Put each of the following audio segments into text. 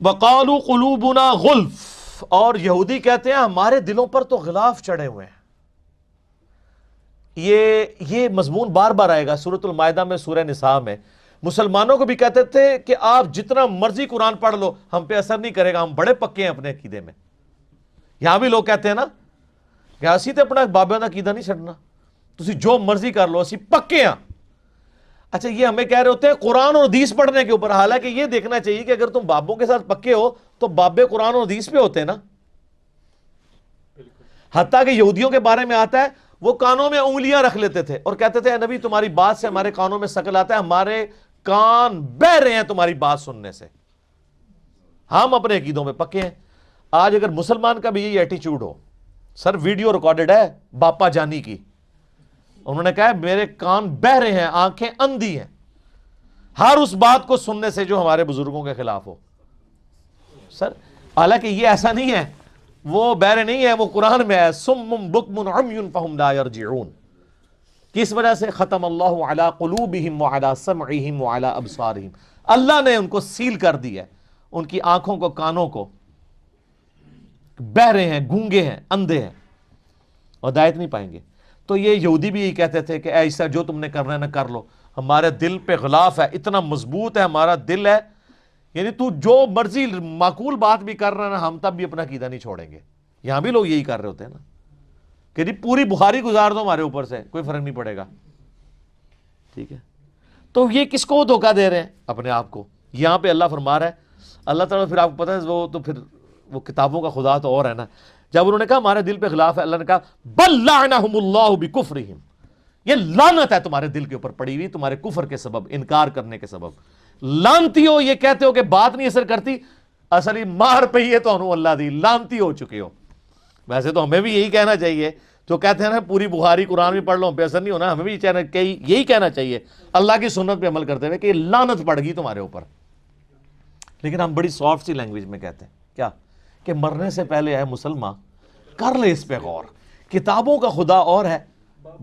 وقالوا قلوبنا غلف، اور یہودی کہتے ہیں ہمارے دلوں پر تو غلاف چڑھے ہوئے ہیں. یہ مضمون بار بار آئے گا سورۃ المائدہ میں، سورہ نساء میں. مسلمانوں کو بھی کہتے تھے کہ آپ جتنا مرضی قرآن پڑھ لو ہم پہ اثر نہیں کرے گا، ہم بڑے پکے ہیں اپنے عقیدے میں. یہاں بھی لوگ کہتے ہیں نا کہ اسی تے اپنا بابیاں دا عقیدہ نہیں چھڈنا، تسی جو مرضی کر لو اسی پکے ہیں. اچھا یہ ہمیں کہہ رہے ہوتے ہیں قرآن اور حدیث پڑھنے کے اوپر، حالانکہ یہ دیکھنا چاہیے کہ اگر تم بابوں کے ساتھ پکے ہو تو بابے قرآن اور حدیث پہ ہوتے ہیں نا. حتیٰ کہ یہودیوں کے بارے میں آتا ہے وہ کانوں میں انگلیاں رکھ لیتے تھے اور کہتے تھے اے نبی تمہاری بات سے ہمارے کانوں میں ثقل آتا ہے، ہمارے کان بہ رہے ہیں تمہاری بات سننے سے. ہم اپنے عقیدوں میں پکے ہیں. آج اگر مسلمان کا بھی یہی ایٹیچیوڈ ہو، سر ویڈیو ریکارڈڈ ہے باپا جانی کی، انہوں نے کہا ہے میرے کان بہ رہے ہیں، آنکھیں اندھی ہیں، ہر اس بات کو سننے سے جو ہمارے بزرگوں کے خلاف ہو. سر حالانکہ یہ ایسا نہیں ہے، وہ بہرے نہیں ہے، وہ قرآن میں ہے سم بکم عمی فہم لا یرجعون. کس وجہ سے؟ ختم اللہ علی قلوبہم وعلی سمعہم وعلی ابصارہم، اللہ نے ان کو سیل کر دیا ہے، ان کی آنکھوں کو، کانوں کو. بہرے ہیں، گونگے ہیں، اندھے ہیں، ہدایت نہیں پائیں گے. تو یہ یہودی بھی یہی کہتے تھے کہ ایسا جو تم نے کرنا ہے نہ کر لو، ہمارے دل پہ غلاف ہے، اتنا مضبوط ہے ہمارا دل ہے، یعنی تو جو مرضی معقول بات بھی کر رہا ہے نا ہم تب بھی اپنا عقیدہ نہیں چھوڑیں گے. یہاں بھی لوگ یہی کر رہے ہوتے ہیں نا کہ پوری بخاری گزار دو ہمارے اوپر سے، کوئی فرق نہیں پڑے گا. ٹھیک ہے، تو یہ کس کو دھوکہ دے رہے ہیں؟ اپنے آپ کو. یہاں پہ اللہ فرما رہا ہے، اللہ تعالیٰ پھر آپ کو پتہ ہے وہ تو پھر وہ کتابوں کا خدا تو اور ہے نا. جب انہوں نے کہا ہمارے دل پہ غلاف ہے، اللہ نے کہا بل لعنہم اللہ بکفرہم، یہ لعنت ہے تمہارے دل کے اوپر پڑی ہوئی تمہارے کفر کے سبب، انکار کرنے کے سبب. لانتی ہو، یہ کہتے ہو کہ بات نہیں اثر کرتی، اصلی مار پئی ہے تو انہوں اللہ دی، لانتی ہو چکے ہو. ویسے تو ہمیں بھی یہی کہنا چاہیے، جو کہتے ہیں نا پوری بخاری قرآن بھی پڑھ لو ہم پہ اثر نہیں ہونا، ہمیں بھی یہی کہنا چاہیے اللہ کی سنت پہ عمل کرتے ہوئے کہ یہ لعنت پڑ گئی تمہارے اوپر. لیکن ہم بڑی سافٹ سی لینگویج میں کہتے ہیں کیا کہ مرنے سے پہلے ہے مسلمان کر لے اس پہ غور، کتابوں کا خدا اور ہے،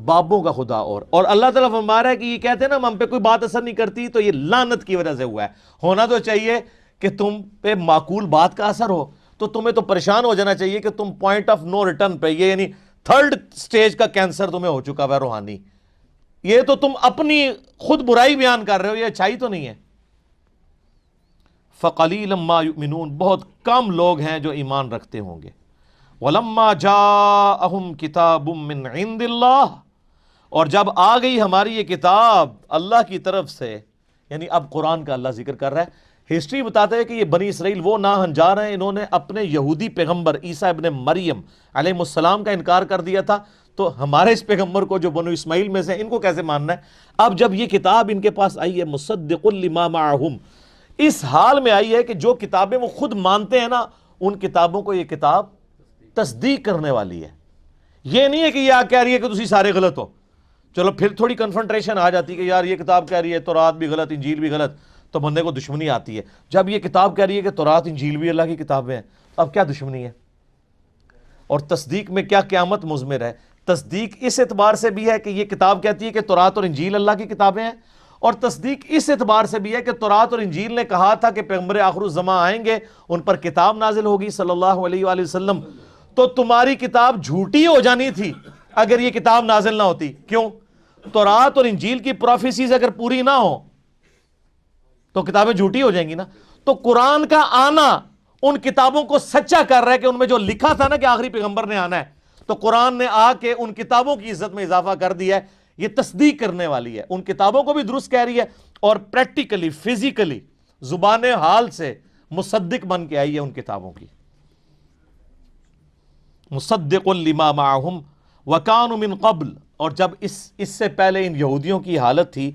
بابوں کا خدا اور اللہ تعالیٰ فرما رہا ہے کہ یہ کہتے ہیں نا ہم پہ کوئی بات اثر نہیں کرتی، تو یہ لعنت کی وجہ سے ہوا ہے. ہونا تو چاہیے کہ تم پہ معقول بات کا اثر ہو، تو تمہیں تو پریشان ہو جانا چاہیے کہ تم پوائنٹ آف نو ریٹرن پہ، یہ یعنی تھرڈ سٹیج کا کینسر تمہیں ہو چکا ہے روحانی. یہ تو تم اپنی خود برائی بیان کر رہے ہو، یہ اچھائی تو نہیں ہے. فَقَلِيلًا مَا يُؤْمِنُونَ، بہت کم لوگ ہیں جو ایمان رکھتے ہوں گے. وَلَمَّا جَاءَهُمْ كِتَابٌ مِّنْ عِندِ اللَّهِ، اور جب آ گئی ہماری یہ کتاب اللہ کی طرف سے، یعنی اب قرآن کا اللہ ذکر کر رہا ہے. ہسٹری بتاتے ہیں کہ یہ بنی اسرائیل وہ ناہنجار ہیں، انہوں نے اپنے یہودی پیغمبر عیسیٰ ابن مریم علیہ السلام کا انکار کر دیا تھا، تو ہمارے اس پیغمبر کو جو بنو اسماعیل میں سے ان کو کیسے ماننا ہے؟ اب جب یہ کتاب ان کے پاس آئی ہے مصدق لما معہم، اس حال میں آئی ہے کہ جو کتابیں وہ خود مانتے ہیں نا ان کتابوں کو یہ کتاب تصدیق کرنے والی ہے. یہ نہیں ہے کہ یہ کہہ رہی ہے کہ تسی سارے غلط ہو. چلو پھر تھوڑی کنفرنٹریشن آ جاتی ہے کہ یار یہ کتاب کہہ رہی ہے تورات بھی غلط، انجیل بھی غلط، تو بندے کو دشمنی آتی ہے. جب یہ کتاب کہہ رہی ہے کہ تورات انجیل بھی اللہ کی کتابیں ہیں، اب کیا دشمنی ہے؟ اور تصدیق میں کیا قیامت مضمر ہے؟ تصدیق اس اعتبار سے بھی ہے کہ یہ کتاب کہتی ہے کہ تورات اور انجیل اللہ کی کتابیں ہیں، اور تصدیق اس اعتبار سے بھی ہے کہ تورات اور انجیل نے کہا تھا کہ پیغمبر آخر الزمان آئیں گے، ان پر کتاب نازل ہوگی صلی اللہ علیہ وآلہ وسلم. تو تمہاری کتاب جھوٹی ہو جانی تھی اگر یہ کتاب نازل نہ ہوتی. کیوں؟ تورات اور انجیل کی پروفیسیز اگر پوری نہ ہو تو کتابیں جھوٹی ہو جائیں گی نا. تو قرآن کا آنا ان کتابوں کو سچا کر رہا ہے کہ ان میں جو لکھا تھا نا کہ آخری پیغمبر نے آنا ہے، تو قرآن نے آ کے ان کتابوں کی عزت میں اضافہ کر دیا ہے. یہ تصدیق کرنے والی ہے، ان کتابوں کو بھی درست کہہ رہی ہے، اور پریکٹیکلی فزیکلی زبان حال سے مصدق بن کے آئی ہے ان کتابوں کی. مصدق لما معہم وکانوا من قبل، اور جب اس سے پہلے ان یہودیوں کی حالت تھی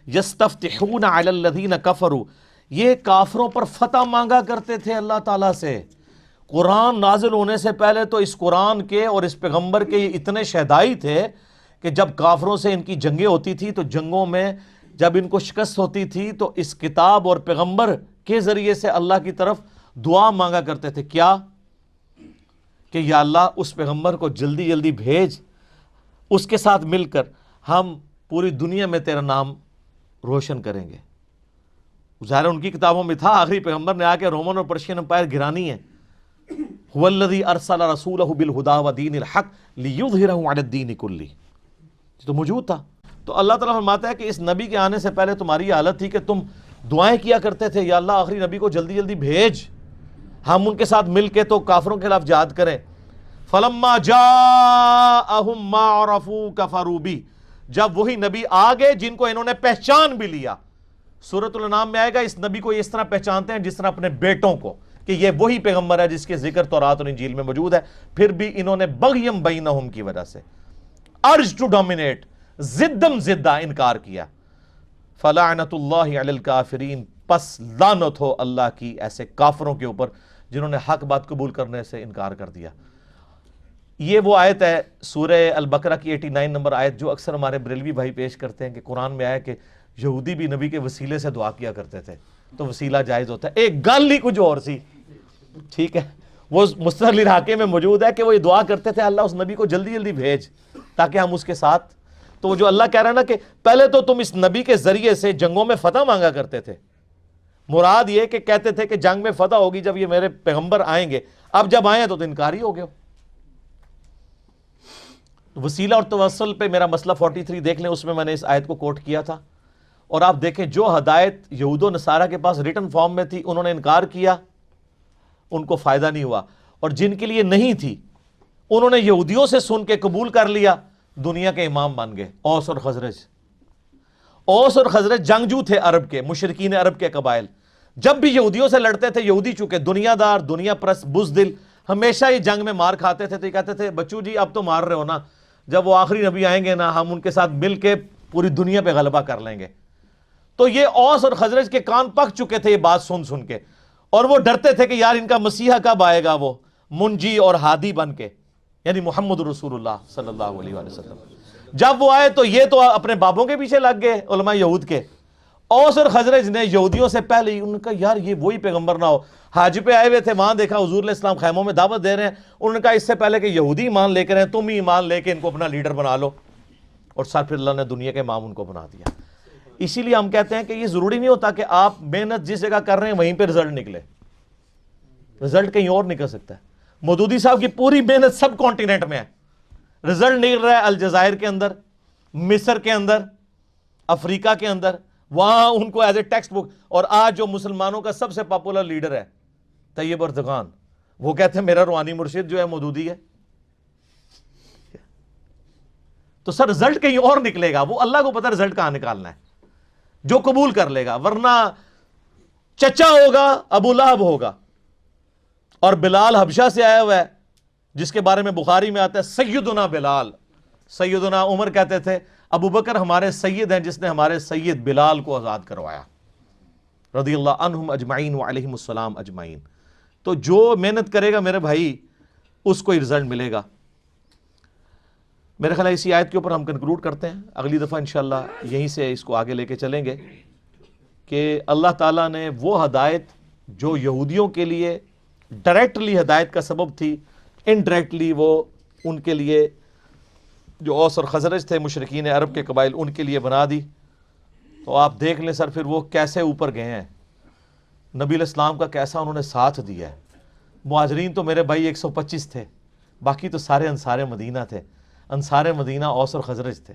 یستفتحون علی الذین کفروا، یہ کافروں پر فتح مانگا کرتے تھے اللہ تعالیٰ سے. قرآن نازل ہونے سے پہلے تو اس قرآن کے اور اس پیغمبر کے یہ اتنے شہدائی تھے کہ جب کافروں سے ان کی جنگیں ہوتی تھی تو جنگوں میں جب ان کو شکست ہوتی تھی تو اس کتاب اور پیغمبر کے ذریعے سے اللہ کی طرف دعا مانگا کرتے تھے. کیا؟ کہ یا اللہ اس پیغمبر کو جلدی جلدی بھیج، اس کے ساتھ مل کر ہم پوری دنیا میں تیرا نام روشن کریں گے. ظاہر ان کی کتابوں میں تھا آخری پیغمبر نے آ کے رومن اور پرشین امپائر گرانی ہے. هو الذی ارسل رسولہ بالہدی ودین الحق لیظہرہ علی الدین کلہ، تو موجود تھا. تو اللہ تعالیٰ فرماتا ہے کہ اس نبی کے آنے سے پہلے تمہاری حالت تھی کہ تم دعائیں کیا کرتے تھے، یا اللہ آخری نبی کو جلدی جلدی بھیج، ہم ان کے ساتھ مل کے تو کافروں کے خلاف جہاد کریں. فلما جاءہم ما عرفوا کفروا بہ، جب وہی نبی آ گئے جن کو انہوں نے پہچان بھی لیا. سورۃ الانعام میں آئے گا اس نبی کو اس طرح پہچانتے ہیں جس طرح اپنے بیٹوں کو، کہ یہ وہی پیغمبر ہے جس کے ذکر تورات اور انجیل میں موجود ہے. پھر بھی انہوں نے بغیم بینہم کی وجہ سے، ارج ٹو ڈومینیٹ، زدم زدہ انکار کیا. فلعنت اللہ علی الکافرین، پس لعنت ہو اللہ کی ایسے کافروں کے اوپر جنہوں نے حق بات قبول کرنے سے انکار کر دیا. یہ وہ آیت ہے سورہ البقرہ کی 89 نمبر آیت جو اکثر ہمارے بریلوی بھائی پیش کرتے ہیں کہ قرآن میں آیا کہ یہودی بھی نبی کے وسیلے سے دعا کیا کرتے تھے، تو وسیلہ جائز ہوتا ہے. ایک گل ہی کچھ اور سی، ٹھیک ہے. وہ مستدل الحاکم میں موجود ہے کہ وہ یہ دعا کرتے تھے اللہ اس نبی کو جلدی جلدی بھیج تاکہ ہم اس کے ساتھ. تو وہ جو اللہ کہہ رہا ہے نا کہ پہلے تو تم اس نبی کے ذریعے سے جنگوں میں فتح مانگا کرتے تھے، مراد یہ کہ کہتے تھے کہ جنگ میں فتح ہوگی جب یہ میرے پیغمبر آئیں گے. اب جب آئے تو انکاری ہو گئے. وسیلہ اور توسل پہ میرا مسئلہ 43 دیکھ لیں، اس میں میں نے اس آیت کو کوٹ کیا تھا. اور آپ دیکھیں جو ہدایت یہود و نصارہ کے پاس ریٹن فارم میں تھی انہوں نے انکار کیا، ان کو فائدہ نہیں ہوا. اور جن کے لیے نہیں تھی انہوں نے یہودیوں سے سن کے قبول کر لیا، دنیا کے امام بن گئے. اوس اور خزرج، اوس اور خزرج جنگجو تھے عرب کے، مشرکین عرب کے قبائل. جب بھی یہودیوں سے لڑتے تھے، یہودی چونکہ دنیا دار، دنیا پرست، بزدل، ہمیشہ یہ جنگ میں مار کھاتے تھے. تو یہ کہتے تھے بچو جی اب تو مار رہے ہو نا، جب وہ آخری نبی آئیں گے نا ہم ان کے ساتھ مل کے پوری دنیا پہ غلبہ کر لیں گے. تو یہ اوس اور خزرج کے کان پک چکے تھے یہ بات سن سن کے، اور وہ ڈرتے تھے کہ یار ان کا مسیحا کب آئے گا وہ منجی اور ہادی بن کے، یعنی محمد رسول اللہ صلی اللہ علیہ وآلہ وسلم. جب وہ آئے تو یہ تو اپنے بابوں کے پیچھے لگ گئے علماء یہود کے. اوس اور خزرج نے یہودیوں سے پہلے ہی ان کا یار یہ وہی پیغمبر نہ ہو. حج پہ آئے ہوئے تھے، وہاں دیکھا حضور علیہ السلام خیموں میں دعوت دے رہے ہیں. انہوں نے کہا اس سے پہلے کہ یہودی ایمان لے کر ہیں تم ہی ایمان لے کے ان کو اپنا لیڈر بنا لو. اور سر پھر اللہ نے دنیا کے امام ان کو بنا دیا. اسی لیے ہم کہتے ہیں کہ یہ ضروری نہیں ہوتا کہ آپ محنت جس جگہ کر رہے ہیں وہیں پہ رزلٹ نکلے، رزلٹ کہیں اور نکل سکتا ہے. مودودی صاحب کی پوری محنت سب کانٹیننٹ میں ہے، رزلٹ نکل رہا ہے الجزائر کے اندر، مصر کے اندر، افریقہ کے اندر، وہاں ان کو ایز اے ٹیکسٹ بک. اور آج جو مسلمانوں کا سب سے پاپولر لیڈر ہے طیب اردگان، وہ کہتے ہیں میرا روحانی مرشد جو ہے مودودی ہے. تو سر رزلٹ کہیں اور نکلے گا، وہ اللہ کو پتہ رزلٹ کہاں نکالنا ہے، جو قبول کر لے گا. ورنہ چچا ہوگا ابو لہب ہوگا، اور بلال حبشہ سے آیا ہوا ہے جس کے بارے میں بخاری میں آتا ہے سیدنا بلال. سیدنا عمر کہتے تھے ابو بکر ہمارے سید ہیں جس نے ہمارے سید بلال کو آزاد کروایا، رضی اللہ عنہم اجمعین وعلیہم السلام اجمعین. تو جو محنت کرے گا میرے بھائی اس کو ہی رزلٹ ملے گا. میرے خیال ہے اسی آیت کے اوپر ہم کنکلوڈ کرتے ہیں. اگلی دفعہ انشاءاللہ یہیں سے اس کو آگے لے کے چلیں گے کہ اللہ تعالیٰ نے وہ ہدایت جو یہودیوں کے لیے ڈائریکٹلی ہدایت کا سبب تھی، انڈائریکٹلی وہ ان کے لیے جو اوس اور خزرج تھے مشرکین عرب کے قبائل ان کے لیے بنا دی. تو آپ دیکھ لیں سر پھر وہ کیسے اوپر گئے ہیں، نبی علیہ السلام کا کیسا انہوں نے ساتھ دیا ہے. مہاجرین تو میرے بھائی 125 تھے، باقی تو سارے انصار مدینہ تھے. انصار مدینہ اوس اور خزرج تھے.